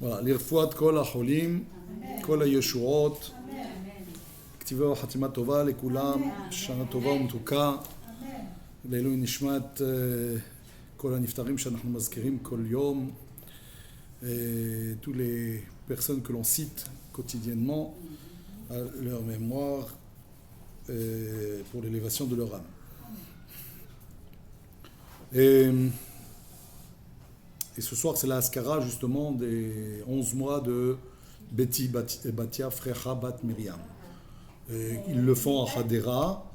voilà, לרפואת כל החולים, כל הישועות, כתיבה וחתימה טובה לכולם, שנה טובה ומתוקה, לעילוי נשמת כל הנפטרים שאנחנו מזכירים כל יום, tous les personnes que l'on cite quotidiennement à leur mémoire pour l'élévation de leur âme. Et ce soir, c'est la Haskara justement des 11 mois de Betty Batia Frecha Bat Miriam. Ils le font à Hadera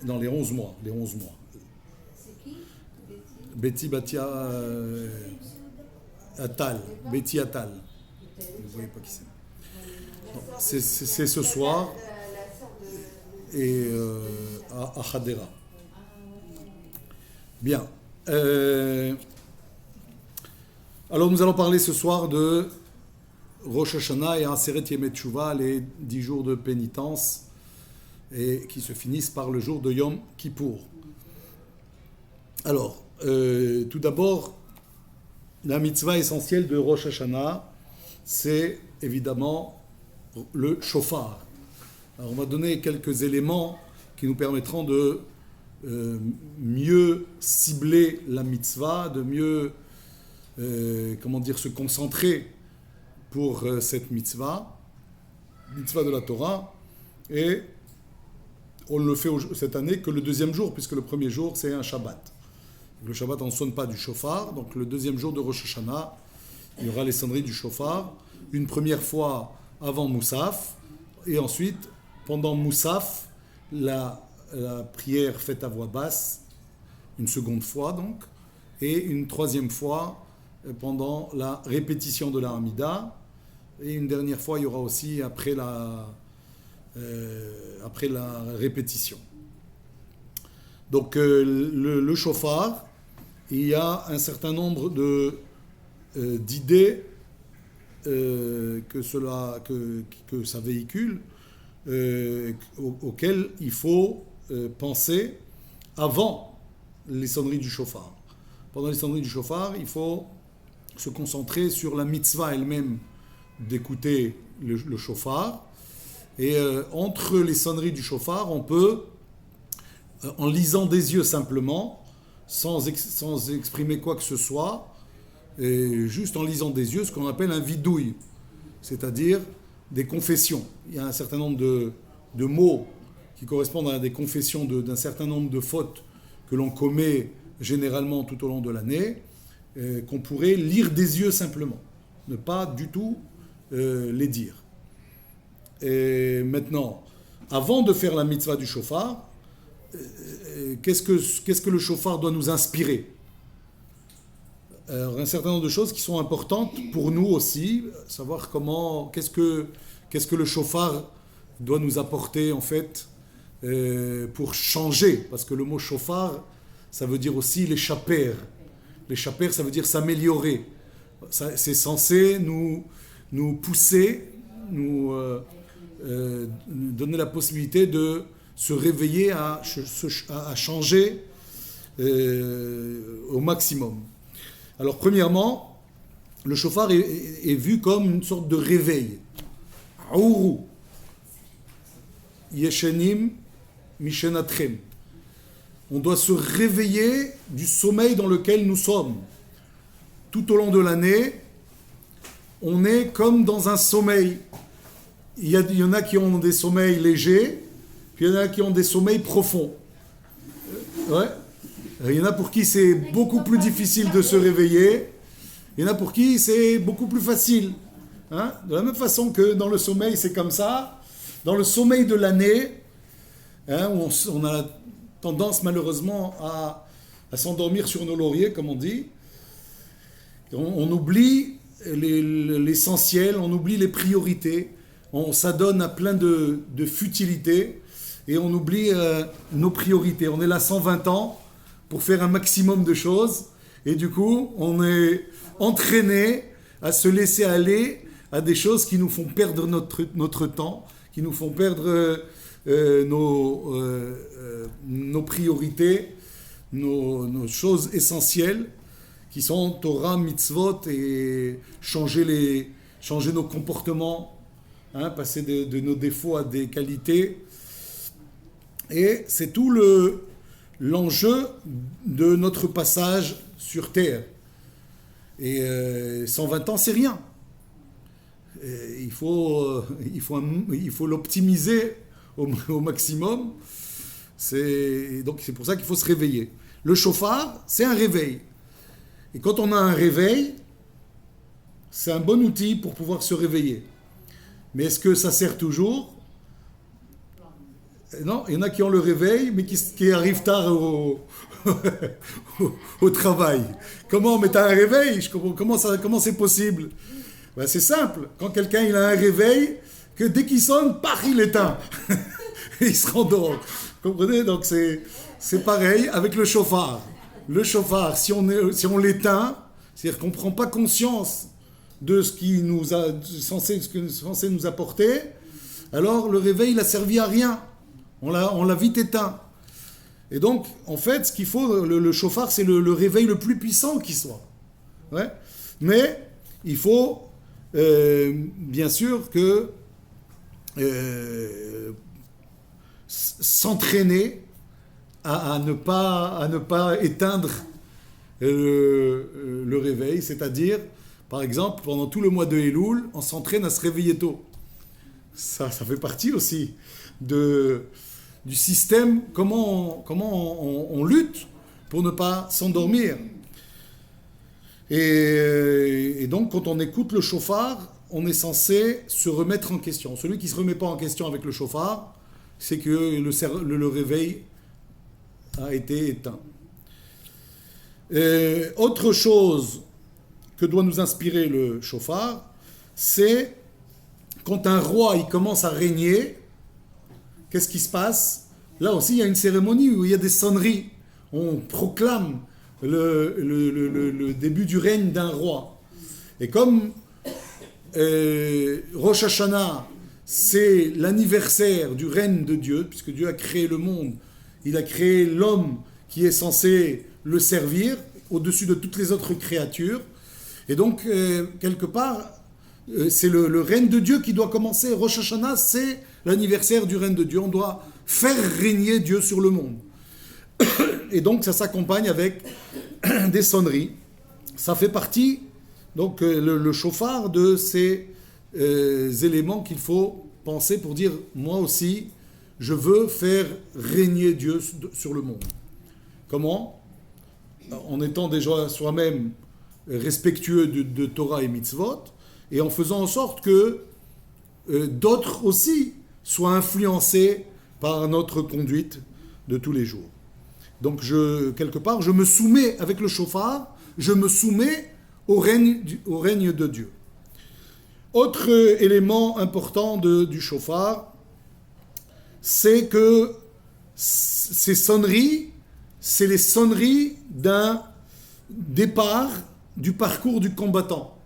dans les 11 mois. Les 11 mois. C'est qui Betty Batia Atal. Betty Atal. Vous ne voyez pas qui c'est. C'est ce soir et à Hadera. Bien. Alors nous allons parler ce soir de Rosh Hashanah et Aseret Yemei Teshuvah, les 10 jours de pénitence et qui se finissent par le jour de Yom Kippour. Alors, tout d'abord, la mitzvah essentielle de Rosh Hashanah, c'est évidemment le shofar. Alors on va donner quelques éléments qui nous permettront de mieux cibler la mitzvah, de mieux se concentrer pour cette mitzvah de la Torah, et on ne le fait cette année que le deuxième jour, puisque le premier jour c'est un Shabbat. Le Shabbat on ne sonne pas du shofar, donc le deuxième jour de Rosh Hashanah, il y aura les sonneries du shofar, une première fois avant Moussaf, et ensuite pendant Moussaf, la prière faite à voix basse, une seconde fois donc, et une troisième fois pendant la répétition de la Hamida, et une dernière fois il y aura aussi après la répétition. Donc le shofar, il y a un certain nombre d'idées que ça véhicule, auxquelles il faut penser avant les sonneries du shofar. Pendant les sonneries du shofar, il faut se concentrer sur la mitzvah elle-même d'écouter le shofar. Et entre les sonneries du shofar, on peut, en lisant des yeux simplement, sans exprimer quoi que ce soit, et juste en lisant des yeux, ce qu'on appelle un vidouille, c'est-à-dire des confessions. Il y a un certain nombre de mots qui correspondent à des confessions d'un certain nombre de fautes que l'on commet généralement tout au long de l'année, qu'on pourrait lire des yeux simplement, ne pas du tout les dire. Et maintenant, avant de faire la mitzvah du shofar, qu'est-ce que le shofar doit nous inspirer? Alors, un certain nombre de choses qui sont importantes pour nous aussi, savoir qu'est-ce que le shofar doit nous apporter en fait pour changer, parce que le mot shofar, ça veut dire aussi les chaper. Les chaper, ça veut dire s'améliorer. C'est censé nous pousser, nous donner la possibilité de se réveiller à changer au maximum. Alors premièrement, le shofar est vu comme une sorte de réveil. Aourou. Yeshenim mishenatrem. On doit se réveiller du sommeil dans lequel nous sommes. Tout au long de l'année, on est comme dans un sommeil. Il y en a qui ont des sommeils légers, puis il y en a qui ont des sommeils profonds. Ouais. Il y en a pour qui c'est beaucoup plus difficile de se réveiller. Il y en a pour qui c'est beaucoup plus facile. Hein? De la même façon que dans le sommeil, c'est comme ça. Dans le sommeil de l'année, où on a tendance malheureusement à s'endormir sur nos lauriers, comme on dit. On oublie l'essentiel, on oublie les priorités, on s'adonne à plein de futilités et on oublie nos priorités. On est là 120 ans pour faire un maximum de choses et du coup on est entraîné à se laisser aller à des choses qui nous font perdre notre temps, qui nous font perdre nos priorités, nos choses essentielles qui sont Torah, mitzvot, et changer nos comportements, passer de nos défauts à des qualités. Et c'est tout l'enjeu de notre passage sur Terre. Et 120 ans, c'est rien. Et il faut l'optimiser au maximum. Donc c'est pour ça qu'il faut se réveiller. Le chauffard, c'est un réveil. Et quand on a un réveil, c'est un bon outil pour pouvoir se réveiller. Mais est-ce que ça sert toujours ? Non, il y en a qui ont le réveil, mais qui arrivent tard au travail. Comment ? Mais t'as un réveil ? Comment c'est possible ? Ben, c'est simple. Quand quelqu'un il a un réveil, que dès qu'il sonne, paf, il éteint. Et il se rendort. Vous comprenez ? Donc c'est pareil avec le chauffard. Le chauffard, si on l'éteint, c'est-à-dire qu'on ne prend pas conscience de ce qui nous a censé nous apporter, alors le réveil n'a servi à rien. On l'a vite éteint. Et donc, en fait, ce qu'il faut, le chauffard, c'est le réveil le plus puissant qui soit. Ouais. Mais il faut, bien sûr, s'entraîner à ne pas éteindre le réveil. C'est-à-dire, par exemple, pendant tout le mois de Elul, on s'entraîne à se réveiller tôt. Ça fait partie aussi du système, comment on lutte pour ne pas s'endormir. Et donc, quand on écoute le chauffard, on est censé se remettre en question. Celui qui ne se remet pas en question avec le chauffard, c'est que le réveil a été éteint. Autre chose que doit nous inspirer le chauffard, c'est quand un roi il commence à régner, qu'est-ce qui se passe ? Là aussi, il y a une cérémonie où il y a des sonneries. On proclame le début du règne d'un roi. Et comme Rosh Hashanah, c'est l'anniversaire du règne de Dieu, puisque Dieu a créé le monde, il a créé l'homme qui est censé le servir au-dessus de toutes les autres créatures. Et donc, quelque part, c'est le règne de Dieu qui doit commencer. Rosh Hashanah, c'est l'anniversaire du règne de Dieu. On doit faire régner Dieu sur le monde. Et donc, ça s'accompagne avec des sonneries. Ça fait partie, donc, le chauffard de ces éléments qu'il faut penser pour dire, moi aussi, je veux faire régner Dieu sur le monde. Comment ? En étant déjà soi-même respectueux de Torah et mitzvot, et en faisant en sorte que d'autres aussi soient influencés par notre conduite de tous les jours. Donc, quelque part, je me soumets avec le chauffard, je me soumets au règne de Dieu. Autre élément important du chauffard, c'est que ces sonneries, c'est les sonneries d'un départ du parcours du combattant.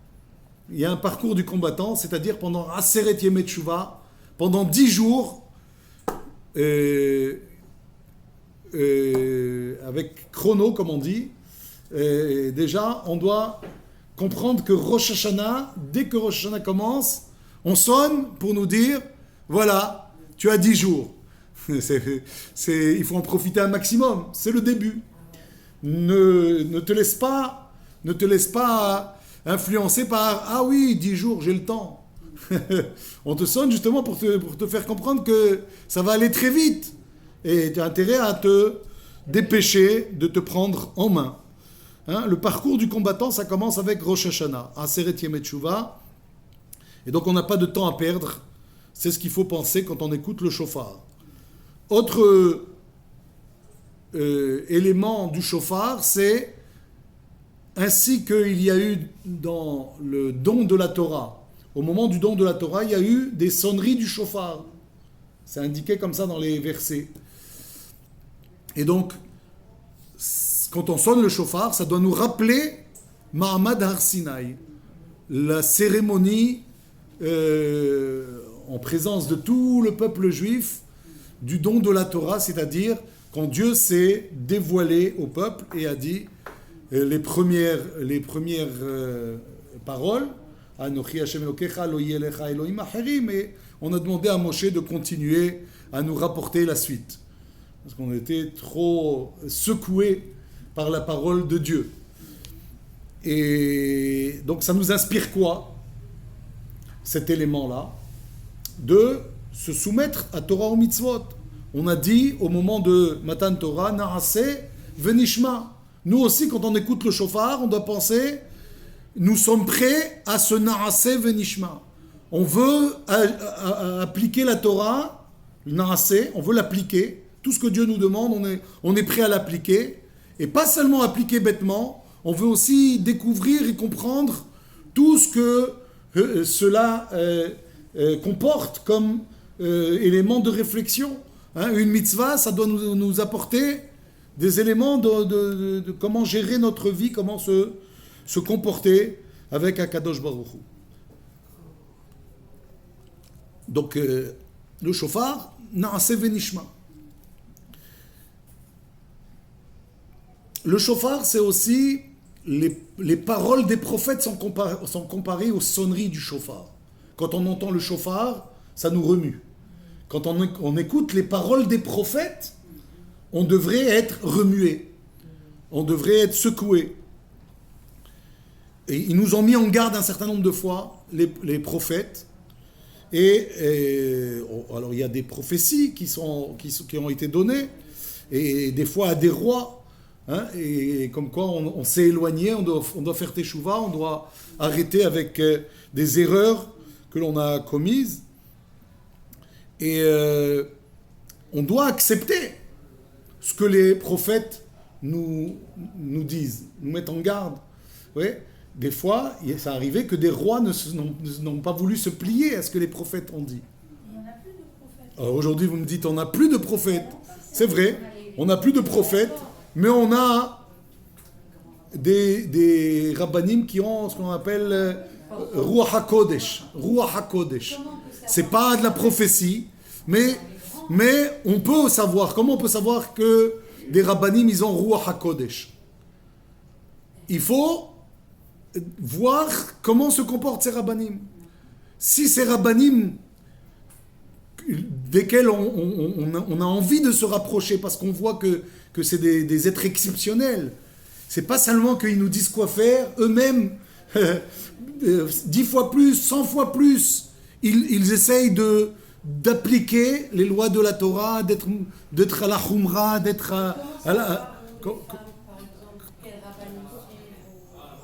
Il y a un parcours du combattant, c'est-à-dire pendant Aseret Yemei Teshuvah, pendant 10 jours, avec chrono, comme on dit, déjà, on doit comprendre que Rosh Hashanah, dès que Rosh Hashanah commence, on sonne pour nous dire, voilà, tu as 10 jours. Il faut en profiter un maximum, c'est le début. Ne te laisse pas influencer par « Ah oui, 10 jours, j'ai le temps ». On te sonne justement pour te faire comprendre que ça va aller très vite. Et tu as intérêt à te dépêcher de te prendre en main. Le parcours du combattant, ça commence avec Rosh Hashanah, Aseret Yemei Teshuvah. Et donc on n'a pas de temps à perdre. C'est ce qu'il faut penser quand on écoute le chauffard. Autre élément du chauffard, c'est ainsi qu'il y a eu dans le don de la Torah. Au moment du don de la Torah, il y a eu des sonneries du chauffard. C'est indiqué comme ça dans les versets. Et donc, quand on sonne le chauffard, ça doit nous rappeler Ma'amad Har Sinai, la cérémonie en présence de tout le peuple juif du don de la Torah, c'est-à-dire quand Dieu s'est dévoilé au peuple et a dit paroles. Anochi Hashem Elokecha, lo yeh lecha Elohim acherim, et on a demandé à Moshe de continuer à nous rapporter la suite. Parce qu'on était trop secoués par la parole de Dieu. Et donc ça nous inspire quoi, cet élément-là? De se soumettre à Torah ou Mitzvot. On a dit au moment de Matan Torah, Naaseh venishma. Nous aussi, quand on écoute le shofar, on doit penser, nous sommes prêts à ce Naaseh venishma. On veut appliquer la Torah, le Naaseh, on veut l'appliquer. Tout ce que Dieu nous demande, on est prêt à l'appliquer. Et pas seulement appliquer bêtement, on veut aussi découvrir et comprendre tout ce que cela comporte comme élément de réflexion. Une mitzvah, ça doit nous apporter des éléments de comment gérer notre vie, comment se comporter avec Akadosh Baruch Hu. Donc, le shofar, Naaseh venishma. Le shofar, c'est aussi les paroles des prophètes sont comparées aux sonneries du shofar. Quand on entend le shofar, ça nous remue. Quand on écoute les paroles des prophètes, on devrait être remué. On devrait être secoué. Et ils nous ont mis en garde un certain nombre de fois, les prophètes. Alors il y a des prophéties qui ont été données, et des fois à des rois. Et comme quoi on s'est éloigné, on doit faire teshuva, on doit arrêter avec des erreurs que l'on a commises. Et on doit accepter ce que les prophètes nous disent, nous mettent en garde. Ouais. Des fois, ça arrivait que des rois n'ont pas voulu se plier à ce que les prophètes ont dit. Il n'y en a plus de prophètes. Alors aujourd'hui, vous me dites, on n'a plus de prophètes. C'est vrai, on n'a plus de prophètes, mais on a des rabbanim qui ont ce qu'on appelle Ruach HaKodesh. Ruach HaKodesh. C'est pas de la prophétie, mais on peut savoir. Comment on peut savoir que des rabbanim, ils ont Ruach HaKodesh? Il faut voir comment se comportent ces rabbanim. Si ces rabbanim, desquels on a envie de se rapprocher, parce qu'on voit que c'est des êtres exceptionnels, c'est pas seulement qu'ils nous disent quoi faire, eux-mêmes, 10 fois plus, 100 fois plus, ils essayent d'appliquer les lois de la Torah, d'être à la Khumra, d'être à la...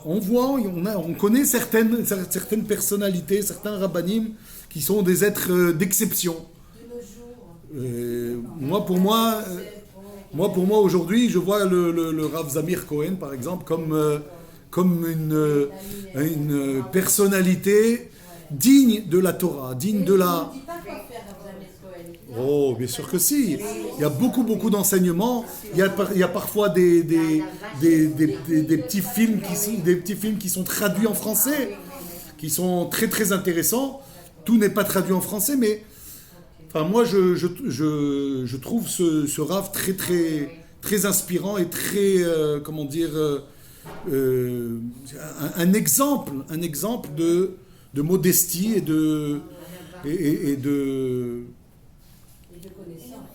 On voit, on connaît certaines personnalités, certains rabbanim qui sont des êtres d'exception. Moi, pour moi, aujourd'hui, je vois le Rav Zamir Cohen, par exemple, comme une personnalité digne de la Torah, digne de la... Oh, bien sûr que si. Il y a beaucoup d'enseignements. Il y a parfois des petits films qui sont traduits en français, qui sont très très intéressants. Tout n'est pas traduit en français, mais enfin moi je trouve ce Rav très très très inspirant et très un exemple de modestie et de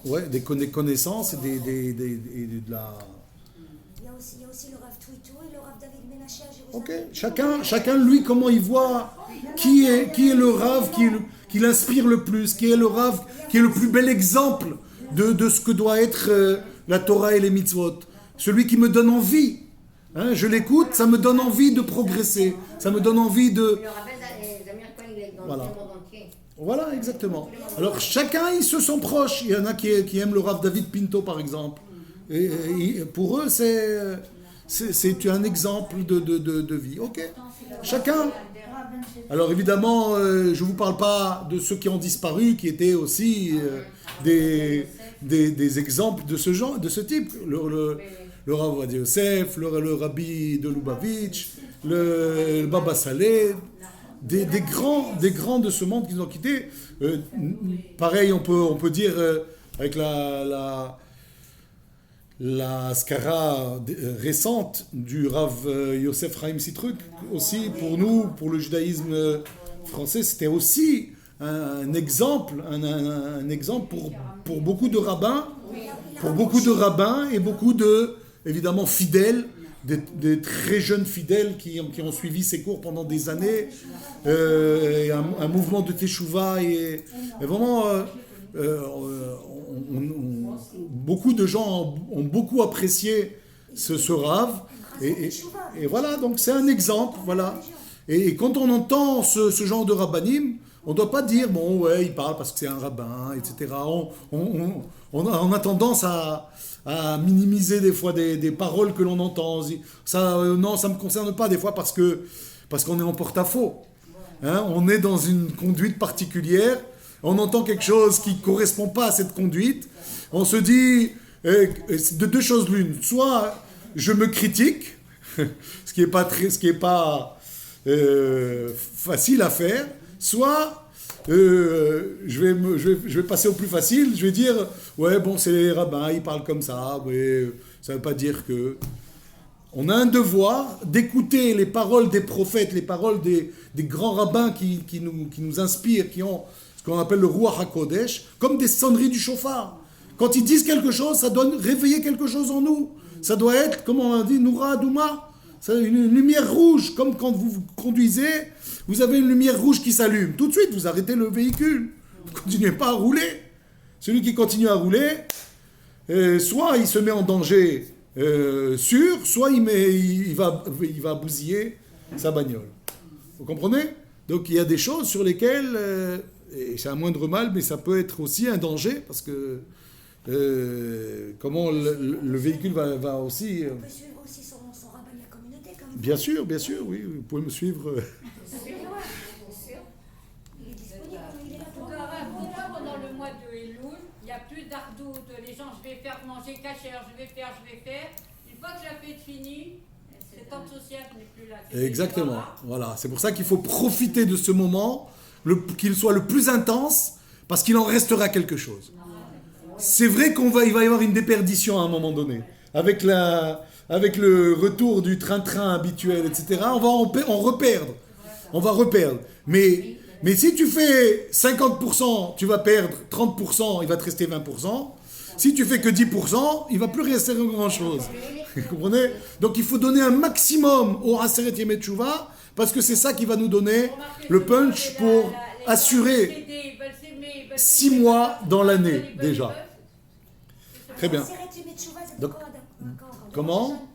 ouais, des connaissances et de la... Il y a aussi le Rav Twito et le Rav David Menashe à Jérusalem. Ok, chacun lui, comment il voit qui est le Rav qui l'inspire le plus, qui est le Rav qui est le plus bel exemple de ce que doit être la Torah et les mitzvot. Celui qui me donne envie. Je l'écoute, ça me donne envie de progresser. Ça me donne envie de... Voilà. Voilà, exactement. Alors, chacun, ils se sont proches. Il y en a qui aiment le Rav David Pinto, par exemple. Et pour eux, c'est un exemple de vie. Ok. Chacun. Alors, évidemment, je ne vous parle pas de ceux qui ont disparu, qui étaient aussi des exemples de ce genre, de ce type. Le Rav Ovadia Yosef, le Rabbi de Lubavitch, le Baba Saleh. Des grands de ce monde qui nous ont quittés. Pareil, on peut dire avec la la skara récente du Rav Yosef Chaim Sitruk, aussi pour nous, pour le judaïsme français, c'était aussi un exemple, un exemple pour beaucoup de rabbins, et beaucoup de, évidemment, fidèles, des très jeunes fidèles qui ont suivi ces cours pendant des années, et un mouvement de teshuva, et vraiment, beaucoup de gens ont beaucoup apprécié ce Rav, et voilà, donc c'est un exemple, voilà. Et quand on entend ce genre de rabbanim, on ne doit pas dire, bon, ouais, il parle parce que c'est un rabbin, etc. On a tendance à minimiser des fois des paroles que l'on entend. Ça, non, ça ne me concerne pas des fois parce qu'on est en porte-à-faux. Hein, on est dans une conduite particulière, on entend quelque chose qui ne correspond pas à cette conduite, on se dit de deux choses l'une. Soit je me critique, ce qui est pas facile à faire, soit je vais passer au plus facile, je vais dire ouais bon c'est les rabbins, ils parlent comme ça, mais ça ne veut pas dire que... On a un devoir d'écouter les paroles des prophètes, les paroles des grands rabbins qui nous inspirent, qui ont ce qu'on appelle le Ruach HaKodesh, comme des sonneries du chauffard. Quand ils disent quelque chose, ça doit réveiller quelque chose en nous. Ça doit être, comme on dit, Noura Douma, une lumière rouge, comme quand vous conduisez, vous avez une lumière rouge qui s'allume. Tout de suite, vous arrêtez le véhicule. Vous ne continuez pas à rouler. Celui qui continue à rouler, soit il se met en danger soit il va bousiller sa bagnole. Vous comprenez? Donc il y a des choses sur lesquelles, et c'est un moindre mal, mais ça peut être aussi un danger, parce que comment le véhicule va aussi... On peut suivre aussi son rabbin de la communauté, quand même. Bien sûr, oui, vous pouvez me suivre. Il est disponible, il est là pour... Pourquoi pendant le mois de Elul, il n'y a plus d'ardoute, les gens, je vais faire manger cachère, je vais faire. Une fois que la fête finie, cette temps social n'est plus là. Exactement, voilà. C'est pour ça qu'il faut profiter de ce moment, qu'il soit le plus intense, parce qu'il en restera quelque chose. C'est vrai il va y avoir une déperdition à un moment donné. Avec le retour du train-train habituel, etc., on va en reperdre. On va reperdre. Mais si tu fais 50%, tu vas perdre 30%, il va te rester 20%. Si tu fais que 10%, il ne va plus rester grand-chose. Vous comprenez? Donc il faut donner un maximum au Aseret Yemei Teshuvah, parce que c'est ça qui va nous donner le punch pour assurer 6 mois dans l'année déjà. Très bien. Donc, comment?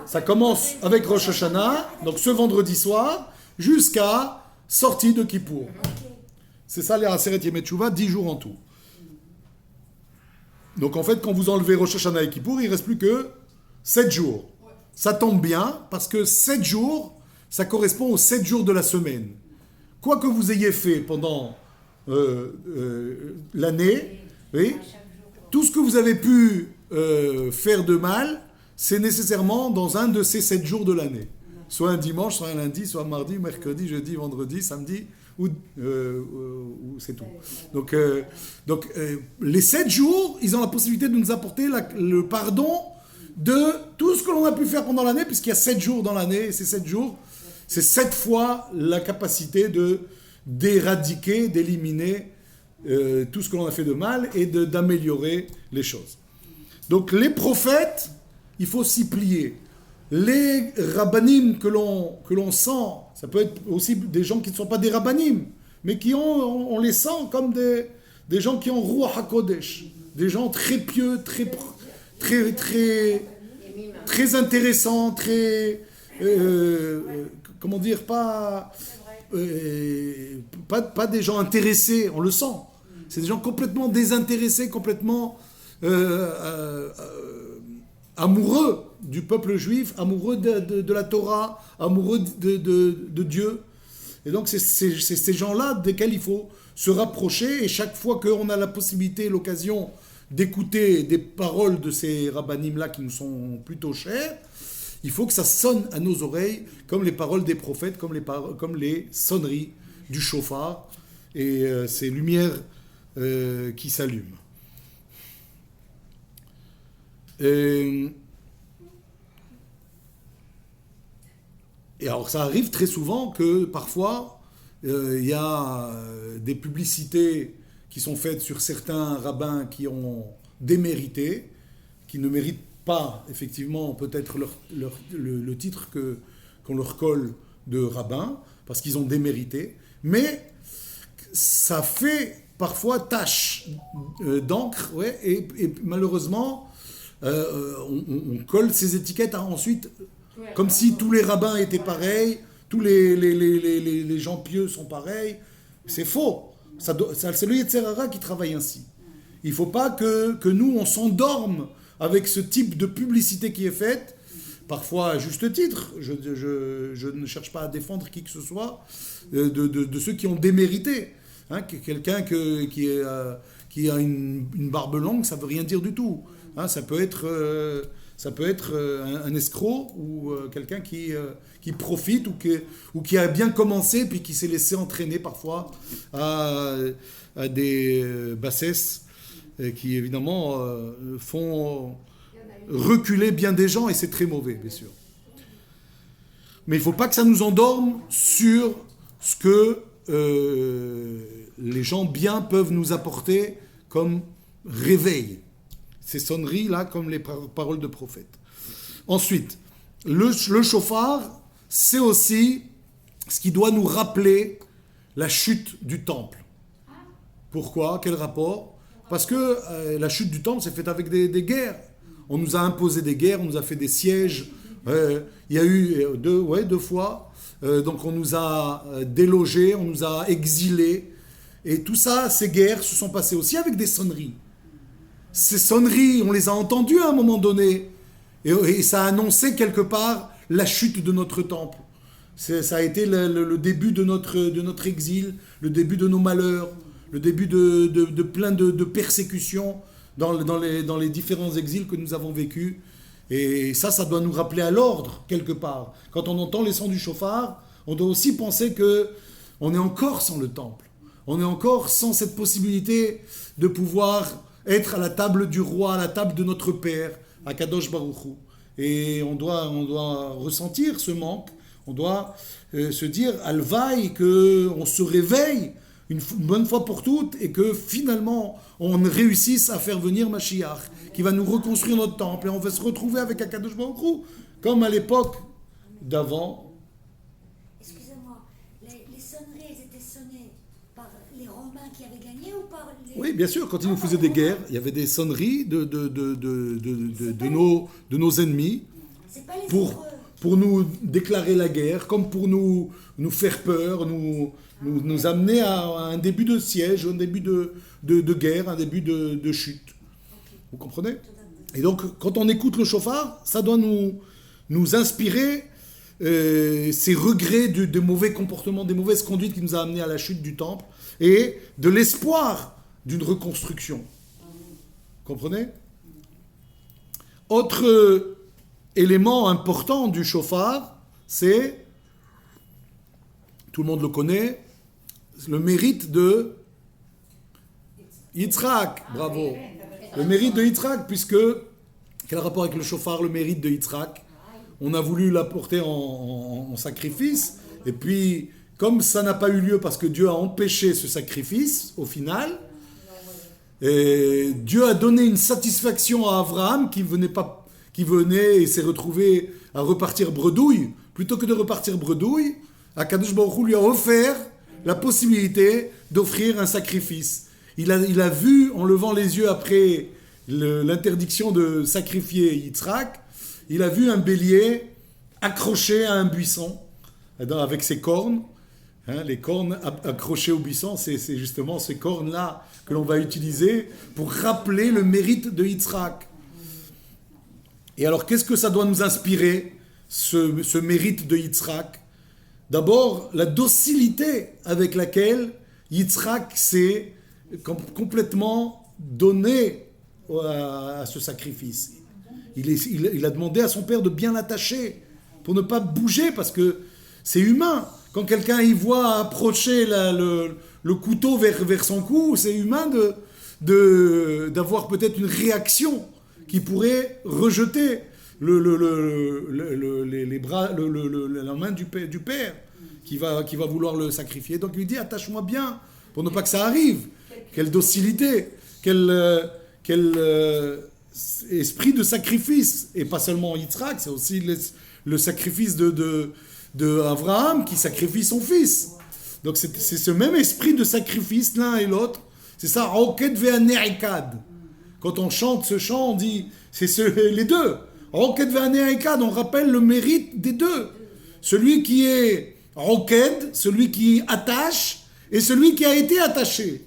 Ça commence avec Rosh Hashanah, donc ce vendredi soir, jusqu'à sortie de Kippour. C'est ça les Aseret Yemei Teshuvah, 10 jours en tout. Donc en fait, quand vous enlevez Rosh Hashanah et Kippour, il ne reste plus que 7 jours. Ça tombe bien, parce que 7 jours, ça correspond aux 7 jours de la semaine. Quoi que vous ayez fait pendant l'année, oui, tout ce que vous avez pu faire de mal, c'est nécessairement dans un de ces 7 jours de l'année. Soit un dimanche, soit un lundi, soit un mardi, mercredi, jeudi, vendredi, samedi, ou c'est tout. Donc les 7 jours, ils ont la possibilité de nous apporter le pardon de tout ce que l'on a pu faire pendant l'année, puisqu'il y a 7 jours dans l'année, et ces 7 jours, c'est 7 fois la capacité d'éradiquer, d'éliminer tout ce que l'on a fait de mal et d'améliorer les choses. Donc les prophètes, il faut s'y plier. Les rabbanim que l'on sent, ça peut être aussi des gens qui ne sont pas des rabbanim, mais on les sent comme des gens qui ont Ruach HaKodesh, des gens très pieux, très intéressants, comment dire, pas des gens intéressés, on le sent. C'est des gens complètement désintéressés, complètement amoureux du peuple juif, amoureux de la Torah, amoureux de Dieu. Et donc c'est ces gens-là desquels il faut se rapprocher, et chaque fois qu'on a la possibilité, l'occasion d'écouter des paroles de ces rabbanim-là qui nous sont plutôt chers, il faut que ça sonne à nos oreilles comme les paroles des prophètes, comme les sonneries du chauffard, et ces lumières qui s'allument. Et alors ça arrive très souvent que parfois il y a des publicités qui sont faites sur certains rabbins qui ont démérité, qui ne méritent pas effectivement peut-être le titre qu'on leur colle de rabbin, parce qu'ils ont démérité, mais ça fait parfois tache d'encre, ouais, et malheureusement on colle ces étiquettes ensuite comme si tous les rabbins étaient pareils, tous les gens pieux sont pareils. C'est faux. C'est le Yetzer Hara qui travaille ainsi. Il ne faut pas que nous, on s'endorme avec ce type de publicité qui est faite, parfois à juste titre. Je ne cherche pas à défendre qui que ce soit, de ceux qui ont démérité. Hein, quelqu'un qui a une barbe longue, ça ne veut rien dire du tout. Hein, ça peut être un escroc ou quelqu'un qui profite ou qui a bien commencé puis qui s'est laissé entraîner parfois à des bassesses qui évidemment font reculer bien des gens, et c'est très mauvais, bien sûr. Mais il ne faut pas que ça nous endorme sur ce que les gens bien peuvent nous apporter comme réveil. Ces sonneries-là, comme les paroles de prophète. Ensuite, le shofar, c'est aussi ce qui doit nous rappeler la chute du temple. Pourquoi ? Quel rapport ? Parce que la chute du temple s'est faite avec des guerres. On nous a imposé des guerres, on nous a fait des sièges. Il y a eu deux fois. Donc on nous a délogés, on nous a exilés. Et tout ça, ces guerres se sont passées aussi avec des sonneries. Ces sonneries, on les a entendues à un moment donné. Et ça a annoncé quelque part la chute de notre temple. Ça a été le début de notre exil, le début de nos malheurs, le début de plein de persécutions dans les différents exils que nous avons vécus. Et ça doit nous rappeler à l'ordre, quelque part. Quand on entend les sons du shofar, on doit aussi penser qu'on est encore sans le temple. On est encore sans cette possibilité de pouvoir être à la table du roi, à la table de notre Père, à Kadosh Baruch Hu. Et on doit ressentir ce manque, on doit se dire, Alvaï, qu'on se réveille une bonne fois pour toutes et que finalement on réussisse à faire venir Mashiach, qui va nous reconstruire notre temple, et on va se retrouver avec Akadosh Baruch Hu, comme à l'époque d'avant. Excusez-moi, les sonneries, elles étaient sonnées par les Romains qui avaient gagné ou par les... Oui, bien sûr, quand ils nous faisaient des guerres, il y avait des sonneries de nos ennemis pour nous déclarer la guerre, comme pour nous faire peur, nous amener à un début de siège, un début de guerre, un début de chute. Vous comprenez ? Et donc, quand on écoute le shofar, ça doit nous inspirer ces regrets de mauvais comportements, des mauvaises conduites qui nous a amenés à la chute du temple, et de l'espoir d'une reconstruction. Comprenez ? Autre élément important du shofar, c'est, tout le monde le connaît, le mérite de Yitzhak. Bravo. Le mérite de Yitzhak, puisque, quel rapport avec le shofar, le mérite de Yitzhak ? On a voulu l'apporter en sacrifice, et puis, comme ça n'a pas eu lieu parce que Dieu a empêché ce sacrifice, au final, et Dieu a donné une satisfaction à Abraham qui venait et s'est retrouvé à repartir bredouille. Plutôt que de repartir bredouille, Akadosh Baruch Hu lui a offert la possibilité d'offrir un sacrifice. Il a vu, en levant les yeux après l'interdiction de sacrifier Yitzhak, il a vu un bélier accroché à un buisson avec ses cornes. Les cornes accrochées au buisson, c'est justement ces cornes-là que l'on va utiliser pour rappeler le mérite de Yitzhak. Et alors, qu'est-ce que ça doit nous inspirer, ce mérite de Yitzhak ? D'abord, la docilité avec laquelle Yitzhak s'est complètement donné à ce sacrifice. Il a demandé à son père de bien l'attacher pour ne pas bouger, parce que c'est humain. Quand quelqu'un y voit approcher le couteau vers son cou, c'est humain d'avoir peut-être une réaction qui pourrait rejeter les bras, la main du père qui va vouloir le sacrifier. Donc il lui dit, attache-moi bien pour ne pas que ça arrive. Quelle docilité, quel esprit de sacrifice. Et pas seulement Yitzhak, c'est aussi le sacrifice de Abraham qui sacrifie son fils. Donc c'est ce même esprit de sacrifice l'un et l'autre. C'est ça, Roket ve'ane'ikad. Quand on chante ce chant, on dit, c'est les deux. Roket ve'ane'ikad, on rappelle le mérite des deux. Celui qui est Roket, celui qui attache, et celui qui a été attaché.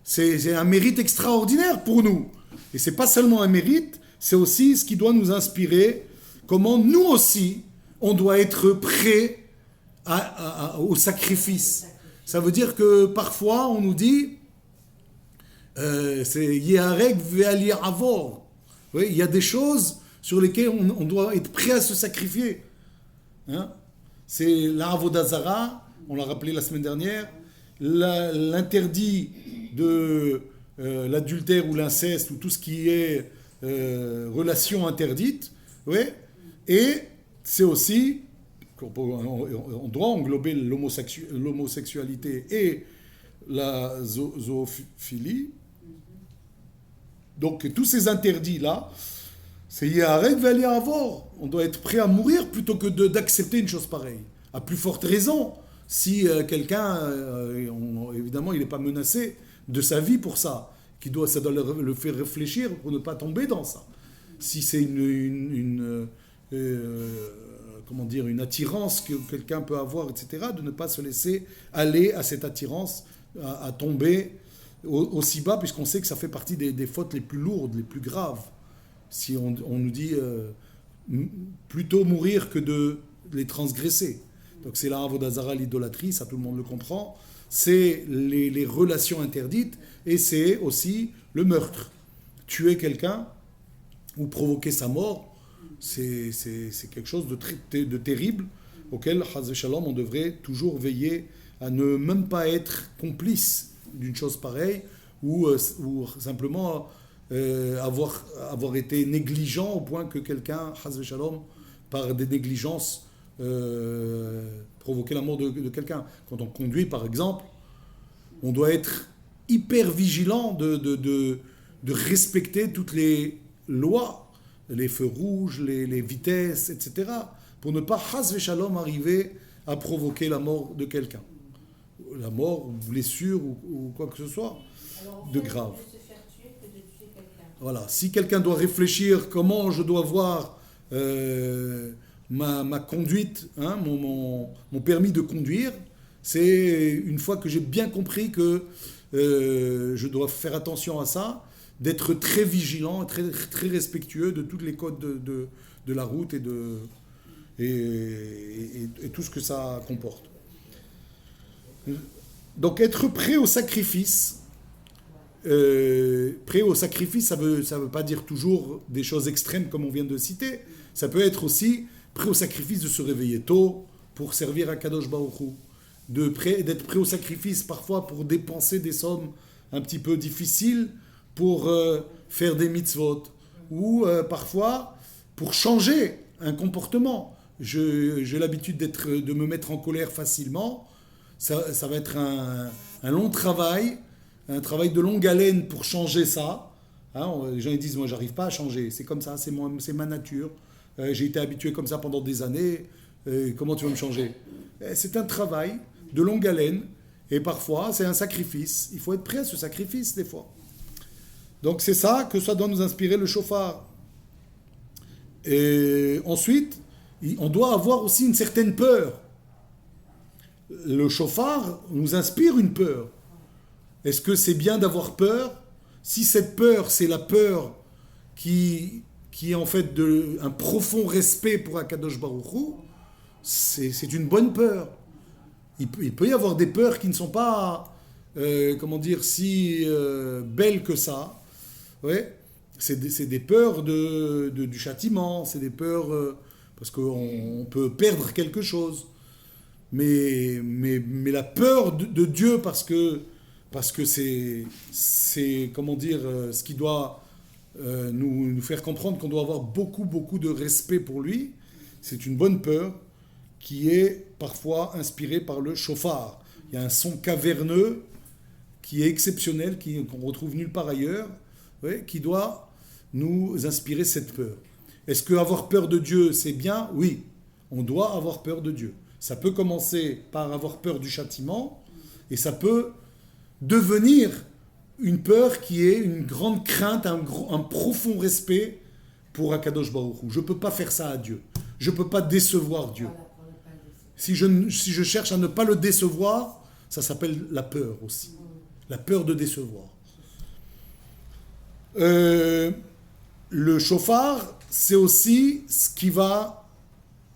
C'est un mérite extraordinaire pour nous. Et c'est pas seulement un mérite, c'est aussi ce qui doit nous inspirer, comment nous aussi, on doit être prêts au sacrifice. Ça veut dire que parfois, on nous dit, c'est Yeharek ve'ali avor. Oui, il y a des choses sur lesquelles on doit être prêt à se sacrifier. Hein? C'est l'Avodah Zara, on l'a rappelé la semaine dernière, l'interdit de l'adultère ou l'inceste ou tout ce qui est relation interdite. Oui, et c'est aussi, on doit englober l'homosexualité et la zoophilie. Donc tous ces interdits-là, c'est Yaharek ve'ali avor. On doit être prêt à mourir plutôt que d'accepter une chose pareille. À plus forte raison, si quelqu'un, évidemment, il n'est pas menacé de sa vie pour ça, ça doit le faire réfléchir pour ne pas tomber dans ça. Si c'est une attirance que quelqu'un peut avoir, etc., de ne pas se laisser aller à cette attirance, à tomber aussi bas, puisqu'on sait que ça fait partie des fautes les plus lourdes, les plus graves. Si on nous dit plutôt mourir que de les transgresser. Donc c'est la Avodah Zara, l'idolâtrie, ça tout le monde le comprend. C'est les relations interdites et c'est aussi le meurtre. Tuer quelqu'un ou provoquer sa mort, c'est quelque chose de terrible auquel, Chaz Shalom, on devrait toujours veiller à ne même pas être complice d'une chose pareille ou simplement avoir été négligent au point que quelqu'un, Chaz Shalom, par des négligences, provoquer la mort de quelqu'un. Quand on conduit, par exemple, on doit être hyper vigilant de respecter toutes les lois, les feux rouges, les vitesses, etc., pour ne pas, chas v'shalom, arriver à provoquer la mort de quelqu'un. La mort, ou blessure, ou quoi que ce soit, de grave. Se faire tuer que de tuer quelqu'un. Voilà. Si quelqu'un doit réfléchir comment je dois voir ma conduite, hein, mon permis de conduire, c'est une fois que j'ai bien compris que je dois faire attention à ça, d'être très vigilant, très, très respectueux de tous les codes de la route et tout ce que ça comporte. Donc être prêt au sacrifice, ça veut pas dire toujours des choses extrêmes comme on vient de citer. Ça peut être aussi prêt au sacrifice de se réveiller tôt pour servir à Kadosh Baruch Hu, d'être prêt au sacrifice parfois pour dépenser des sommes un petit peu difficiles pour faire des mitzvot, ou parfois pour changer un comportement. J'ai l'habitude de me mettre en colère facilement. Ça va être un long travail, un travail de longue haleine pour changer ça. Hein, les gens ils disent, moi j'arrive pas à changer, c'est comme ça, c'est ma nature. J'ai été habitué comme ça pendant des années, comment tu veux me changer? C'est un travail de longue haleine, et parfois c'est un sacrifice. Il faut être prêt à ce sacrifice des fois. Donc c'est ça que ça doit nous inspirer le shofar. Et ensuite, on doit avoir aussi une certaine peur. Le shofar nous inspire une peur. Est-ce que c'est bien d'avoir peur? Si cette peur, c'est la peur qui est en fait un profond respect pour Akadosh Baruch Hu, c'est une bonne peur. Il peut y avoir des peurs qui ne sont pas, si belles que ça. Ouais. C'est des peurs du châtiment, c'est des peurs parce qu'on peut perdre quelque chose. Mais la peur de Dieu, parce que c'est ce qui doit nous faire comprendre qu'on doit avoir beaucoup, beaucoup de respect pour lui. C'est une bonne peur qui est parfois inspirée par le chauffard. Il y a un son caverneux qui est exceptionnel, qu'on retrouve nulle part ailleurs, qui doit nous inspirer cette peur. Est-ce qu'avoir peur de Dieu, c'est bien? Oui, on doit avoir peur de Dieu. Ça peut commencer par avoir peur du châtiment, et ça peut devenir une peur qui est une grande crainte, un profond respect pour Akadosh Baruch Hu. Je ne peux pas faire ça à Dieu. Je ne peux pas décevoir Dieu. Si je cherche à ne pas le décevoir, ça s'appelle la peur aussi. La peur de décevoir. Le shofar, c'est aussi ce qui va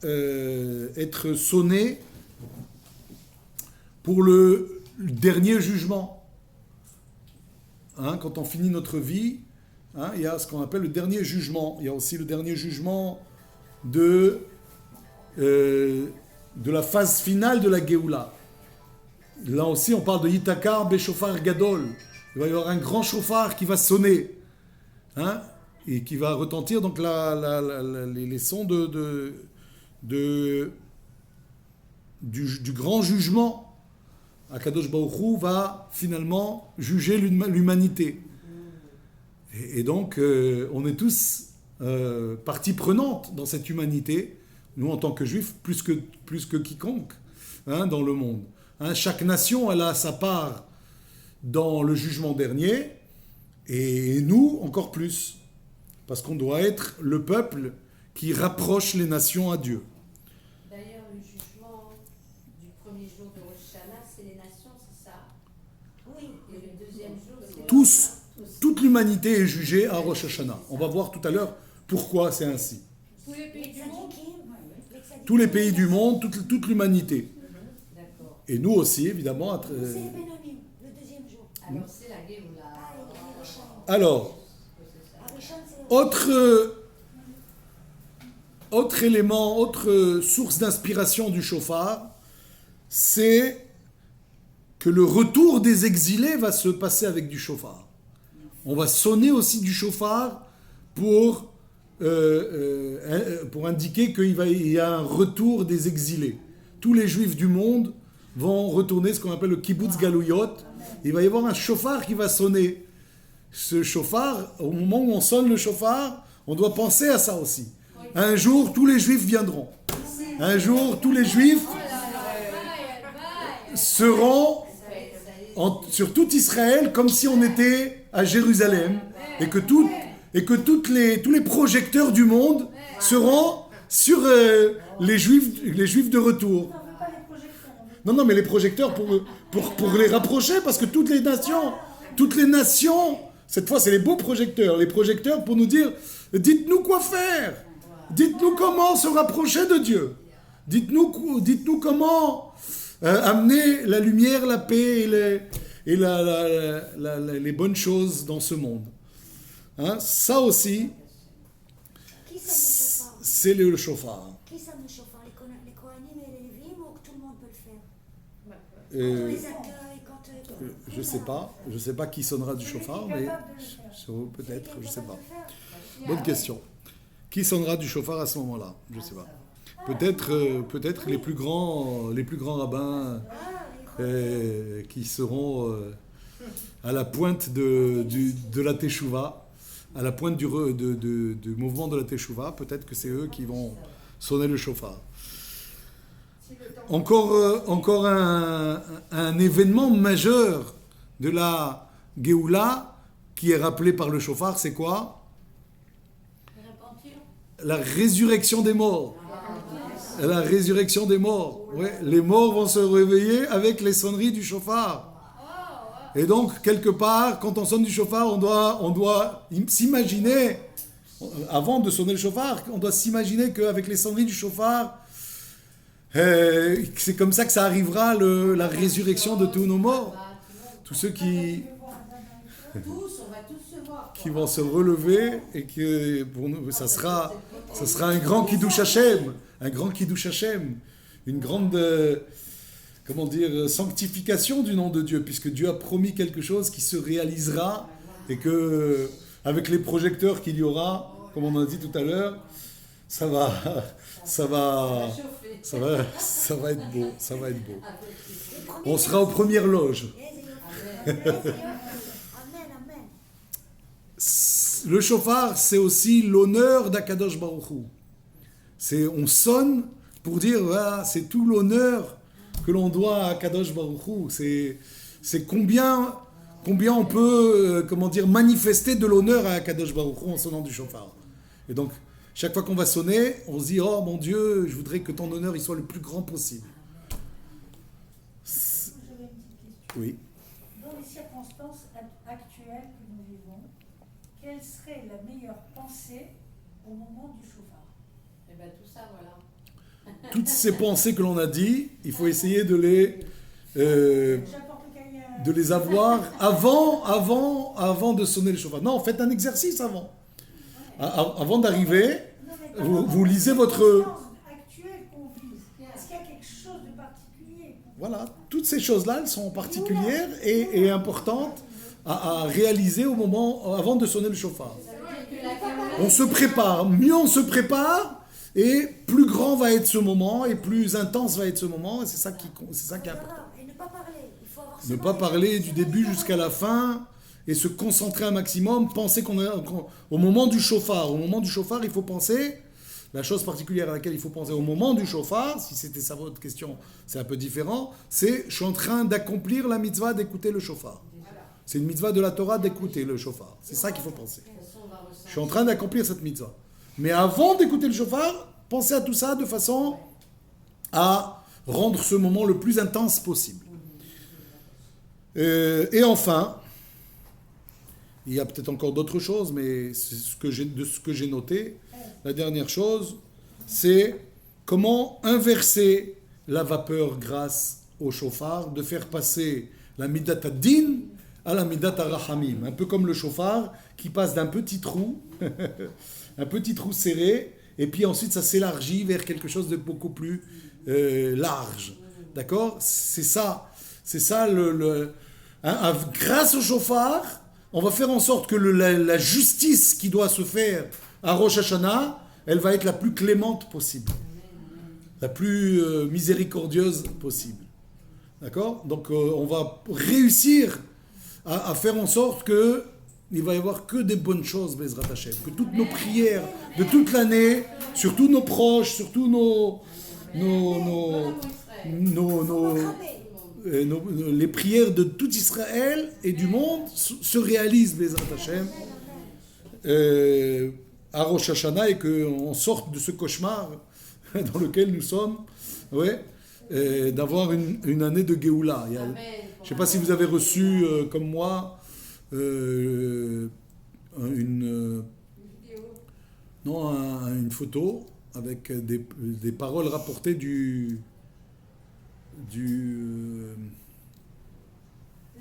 être sonné pour le dernier jugement. Quand on finit notre vie, il y a ce qu'on appelle le dernier jugement. Il y a aussi le dernier jugement de la phase finale de la Géoula. Là aussi, on parle de Yitakar Beshofar Gadol. Il va y avoir un grand chauffard qui va sonner, et qui va retentir donc les sons du grand jugement. Akadosh Baruch Hu va finalement juger l'humanité. Et donc, on est tous partie prenante dans cette humanité, nous en tant que juifs, plus que quiconque dans le monde. Chaque nation, elle a sa part dans le jugement dernier, et nous, encore plus, parce qu'on doit être le peuple qui rapproche les nations à Dieu. D'ailleurs, le jugement du premier jour de Rosh Hashanah, c'est les nations, c'est ça? Oui. Et le deuxième jour, c'est Tous, toute l'humanité est jugée à Rosh Hashanah. On va voir tout à l'heure pourquoi c'est ainsi. Tous les pays du monde. Tous les pays du monde, toute l'humanité. D'accord. Et nous aussi, évidemment. C'est les Benamim, le deuxième jour. Alors, c'est la Géoula. Alors, autre élément, autre source d'inspiration du shofar, c'est que le retour des exilés va se passer avec du shofar. On va sonner aussi du shofar pour indiquer qu'il y a un retour des exilés. Tous les juifs du monde vont retourner ce qu'on appelle le kibbutz galouyot. Il va y avoir un shofar qui va sonner. Ce shofar, au moment où on sonne le shofar, on doit penser à ça aussi. Un jour, tous les juifs viendront. Un jour, tous les juifs seront sur tout Israël comme si on était à Jérusalem et que tous les projecteurs du monde seront sur les juifs de retour. Non, mais les projecteurs pour les rapprocher, parce que toutes les nations, cette fois c'est les beaux projecteurs pour nous dire, dites-nous quoi faire, dites-nous comment se rapprocher de Dieu, dites-nous comment amener la lumière, la paix et les bonnes choses dans ce monde. Ça aussi, Qui sonne le chauffard? c'est le shofar. Qui sonne le chauffard? Les Kohanim et les Lévim, ou tout le monde peut le faire? Quand on Euh, les accueille, je sais pas qui sonnera du shofar, mais peut-être, je sais pas. Bonne question. Qui sonnera du shofar à ce moment-là? Je sais pas. Peut-être les plus grands rabbins qui seront à la pointe de la Teshuvah, à la pointe du mouvement de la Teshuvah. Peut-être que c'est eux qui vont sonner le shofar. Encore un événement majeur de la Géoula qui est rappelé par le shofar, c'est quoi? La résurrection des morts. La résurrection des morts. Ouais, les morts vont se réveiller avec les sonneries du shofar. Et donc, quelque part, quand on sonne du shofar, on doit s'imaginer, avant de sonner le shofar, on doit s'imaginer qu'avec les sonneries du shofar, c'est comme ça que ça arrivera, la résurrection de tous nos morts. Tous ceux qui vont se relever, et que pour nous, ça sera un grand Kiddush Hashem, une grande sanctification du nom de Dieu, puisque Dieu a promis quelque chose qui se réalisera, et que avec les projecteurs qu'il y aura, comme on a dit tout à l'heure, ça va être beau, ça va être beau. On sera aux premières loges. Amen, amen. Le shofar, c'est aussi l'honneur d'Akadosh Baruch Hu. On sonne pour dire, voilà, c'est tout l'honneur que l'on doit à Akadosh Baruch Hu. C'est combien on peut, manifester de l'honneur à Akadosh Baruch Hu en sonnant du shofar. Et donc, chaque fois qu'on va sonner, on se dit, oh mon Dieu, je voudrais que ton honneur il soit le plus grand possible. J'avais une petite question. Oui. Dans les circonstances actuelles que nous vivons, quelle serait la meilleure pensée au moment du chauffard? Eh bien, tout ça, voilà. Toutes ces pensées que l'on a dit, il faut essayer de les avoir avant de sonner le shofar. Non, faites un exercice avant. Avant d'arriver, vous lisez votre... Actuelle qu'on vit. Est-ce qu'il y a quelque chose de particulier? Voilà, toutes ces choses-là, elles sont particulières et importantes à réaliser au moment, avant de sonner le shofar. On se prépare, mieux on se prépare, et plus grand va être ce moment, et plus intense va être ce moment, et c'est ça qui est important. Et ne pas parler. Il faut avoir Ne pas parler du début jusqu'à la fin, et se concentrer un maximum, penser au moment du shofar. Au moment du shofar, il faut penser, la chose particulière à laquelle il faut penser au moment du shofar, si c'était ça votre question, c'est un peu différent, c'est je suis en train d'accomplir la mitzvah d'écouter le shofar. C'est une mitzvah de la Torah d'écouter le shofar. C'est ça qu'il faut penser. Je suis en train d'accomplir cette mitzvah. Mais avant d'écouter le shofar, pensez à tout ça de façon à rendre ce moment le plus intense possible. Et enfin, il y a peut-être encore d'autres choses, mais c'est de ce que j'ai noté, la dernière chose, c'est comment inverser la vapeur grâce au shofar, de faire passer la midat ad-din à la midat ar-rahamim. Un peu comme le shofar qui passe d'un petit trou, un petit trou serré, et puis ensuite ça s'élargit vers quelque chose de beaucoup plus large. D'accord ? C'est ça grâce au shofar, on va faire en sorte que la justice qui doit se faire à Rosh Hashanah, elle va être la plus clémente possible, la plus miséricordieuse possible. D'accord ? Donc on va réussir à faire en sorte que il va y avoir que des bonnes choses, Bezrat Hashem, que toutes nos prières de toute l'année, surtout nos proches, surtout les prières de tout Israël et du monde se réalisent, Bezrat Hashem, à Rosh Hashanah, et qu'on sorte de ce cauchemar dans lequel nous sommes, d'avoir une année de Géoula. Je ne sais pas si vous avez reçu, comme moi, une photo avec des paroles rapportées La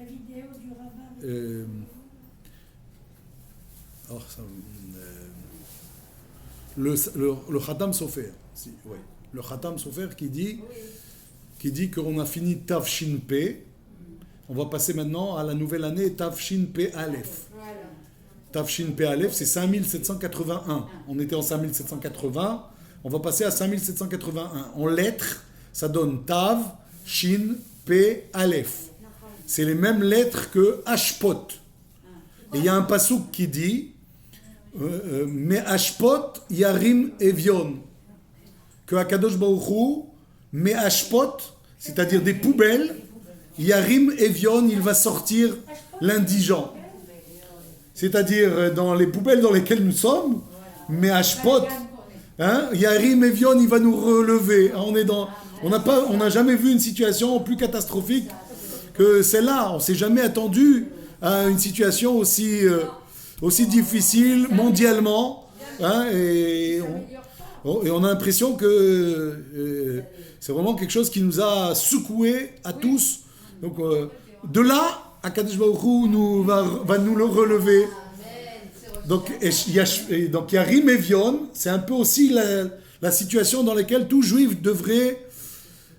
vidéo du rabbin. Le Khatam Sofer. Le Khatam Sofer qui dit qu'on a fini Tavshin P. On va passer maintenant à la nouvelle année Tavshin P Aleph. Tavshin P Aleph, c'est 5781. On était en 5780. On va passer à 5781. En lettres, ça donne Tav, Shin, P, Aleph. C'est les mêmes lettres que Hashpot. Et il y a un passouk qui dit Mais Hashpot, Yarim, Evion. Que Akadosh Baruch Hu, Mais Hashpot, c'est-à-dire des poubelles, Yarim, Evion, il va sortir l'indigent. C'est-à-dire dans les poubelles dans lesquelles nous sommes, Mais Hashpot, Yarim, Evion, il va nous relever. On n'a jamais vu une situation plus catastrophique que celle-là. On ne s'est jamais attendu à une situation aussi difficile mondialement. Et on a l'impression que c'est vraiment quelque chose qui nous a secoués à tous. Donc de là, Akadosh Baruch Hu va nous le relever. Donc Yarim Evion, c'est un peu aussi la situation dans laquelle tout juif devrait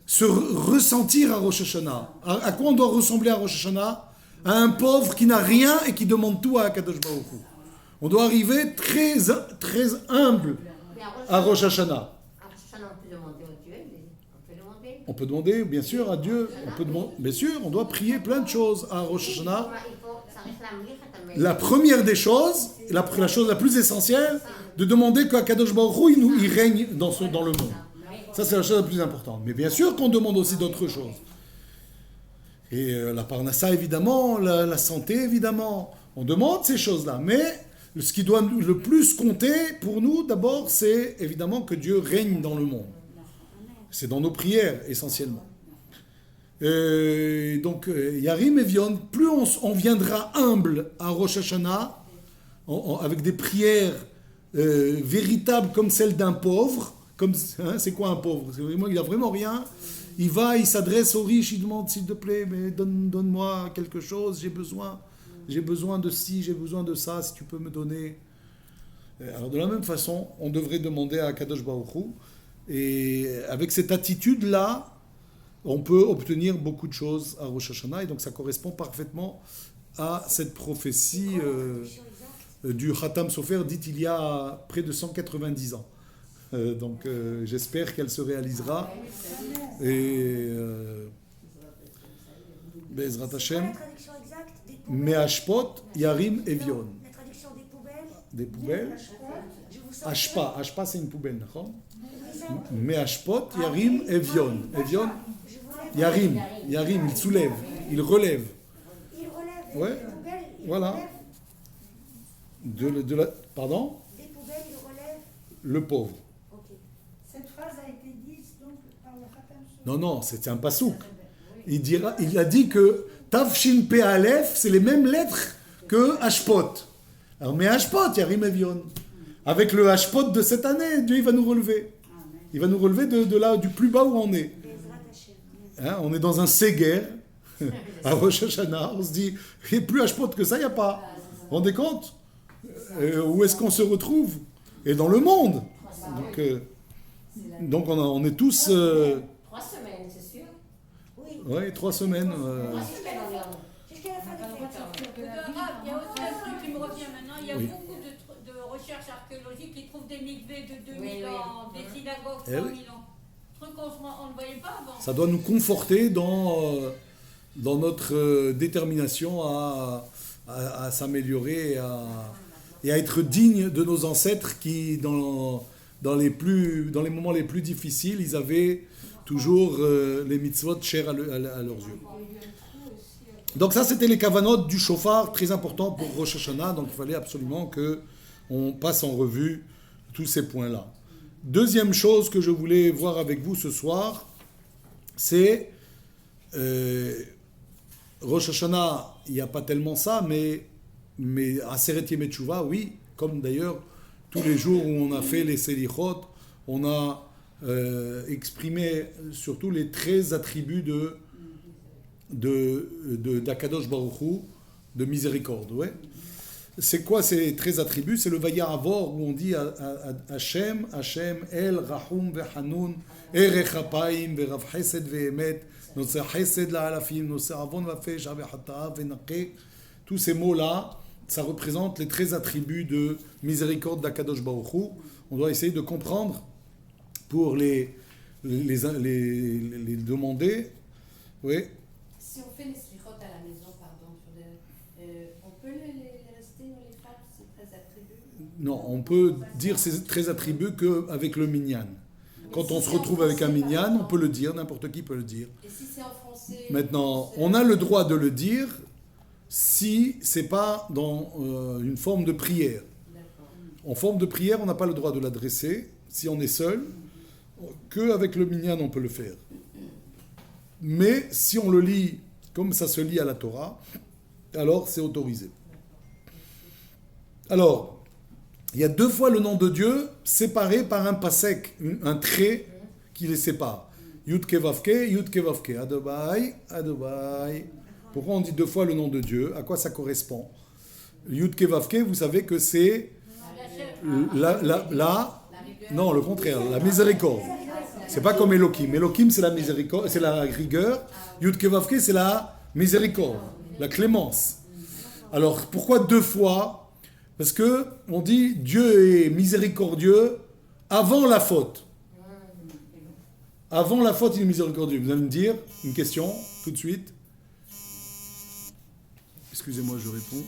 se ressentir à Rosh Hashanah. À quoi on doit ressembler à Rosh Hashanah ? À un pauvre qui n'a rien et qui demande tout à Akadosh Baruch Hu. On doit arriver très, très humble Mais à Rosh Hashanah. À Rosh Hashanah, on peut demander au Dieu, on peut demander. On peut demander, bien sûr, à Dieu. Bien sûr, on doit prier plein de choses à Rosh Hashanah. La première des choses, la chose la plus essentielle, de demander qu'Akadosh Baruch Hu, il règne dans le monde. Ça, c'est la chose la plus importante. Mais bien sûr qu'on demande aussi d'autres choses. Et la parnassa, évidemment, la santé, évidemment. On demande ces choses-là. Mais ce qui doit le plus compter pour nous, d'abord, c'est évidemment que Dieu règne dans le monde. C'est dans nos prières, essentiellement. Donc, Yarim et Vion, plus on viendra humble à Rosh Hashanah, avec des prières véritables comme celles d'un pauvre, c'est quoi un pauvre? Il n'a vraiment rien. Il s'adresse aux riches, il demande s'il te plaît, mais donne-moi quelque chose, j'ai besoin de ci, j'ai besoin de ça, si tu peux me donner. Alors de la même façon, on devrait demander à Kadosh Baruch Hu, et avec cette attitude-là, on peut obtenir beaucoup de choses à Rosh Hashanah, et donc ça correspond parfaitement à cette prophétie du Khatam Sofer, dite il y a près de 190 ans. Donc j'espère qu'elle se réalisera. Et Bezrat Hashem, La traduction exacte des poubelles. Me'ashpot, Yarim et Vion. La traduction des poubelles. Des poubelles. Je vous sens Ashpa c'est une poubelle, d'accord? ça. Me'ashpot, Yarim et Vion. Et Vion, Je vous lève. Yarim, il soulève, il relève. Il relève. Ouais. Des poubelles, il Voilà. relève. Pardon? Des poubelles, il relève. Le pauvre. Ok. Cette phrase a été dite donc par le Khatam Sofer. Non, c'est un pasouk. Il a dit que Tav Shin Pe Aleph, c'est les mêmes lettres que Hashpot. Alors, mais Hashpot, Yarim et Vion. Avec le Hashpot de cette année, Dieu il va nous relever. Il va nous relever de là, du plus bas où on est. Bezrat Hashem. Hein, on est dans un Séguer, à Rosh Hashanah. On se dit, il n'y a plus Hashpot que ça, il n'y a pas. Vous vous rendez compte? Où est-ce qu'on se retrouve? Et dans le monde. Donc on est tous... 3 semaines, c'est sûr. Oui. Oui, 3 semaines. 3 semaines environ. Jusqu'à la fin des fêtes. Il y a aussi un truc qui me revient maintenant. Il y a Oui. beaucoup de recherches archéologiques qui trouvent des mikvés de 2000 Oui, oui. ans, des synagogues Eh 3000 oui. ans. Truc on ne voyait pas avant. Ça doit nous conforter dans notre détermination à s'améliorer et à être digne de nos ancêtres qui, dans les moments les plus difficiles, ils avaient toujours les mitzvot chers à leurs yeux. Donc ça, c'était les kavanot du shofar, très important pour Rosh Hashanah, donc il fallait absolument qu'on passe en revue tous ces points-là. Deuxième chose que je voulais voir avec vous ce soir, c'est Rosh Hashanah, il n'y a pas tellement ça, mais Aseret Yemei Teshuvah, oui, comme d'ailleurs tous les jours où on a fait les Selichot, on a exprimé surtout les 13 attributs d'Akadosh Baruch Hu, de miséricorde. Ouais. C'est quoi ces 13 attributs? C'est le Vayar Avor où on dit à Hashem, El, Rahum, Vehanun, Erech Apayim, Verav Chesed, Vehemet, Noseh Chesed la'alafim, Noseh Avon vafesh, Avechata, Venaqe. Tous ces mots-là, ça représente les 13 attributs de miséricorde d'Akadosh Baruch Hu. On doit essayer de comprendre pour les demander. Oui. Si on fait les slichot à la maison, pardon, on peut les rester dans les femmes, ces 13 attributs? Non, on peut dire ces 13 attributs qu'avec le minyan. Quand on se retrouve avec un minyan, on peut le dire, n'importe qui peut le dire. Et si c'est en français? Maintenant, on a le droit de le dire si c'est pas dans une forme de prière. D'accord. En forme de prière, on n'a pas le droit de l'adresser. Si on est seul, qu'avec le minyan, on peut le faire. Mais si on le lit comme ça se lit à la Torah, alors c'est autorisé. Alors, il y a 2 fois le nom de Dieu séparé par un pasek, un trait qui les sépare. Yud Kevavke, Yud Kevavke, Adobai, Adobai. Pourquoi on dit 2 fois le nom de Dieu? À quoi ça correspond? Yud Kevavke, vous savez que c'est non, le contraire, la miséricorde. C'est pas comme Elohim. Elohim, c'est la miséricorde, c'est la rigueur. Yud Kevavke, c'est la miséricorde, la clémence. Alors, pourquoi 2 fois? Parce que on dit Dieu est miséricordieux avant la faute. Avant la faute, il est miséricordieux. Vous allez me dire une question tout de suite. Excusez-moi, je réponds.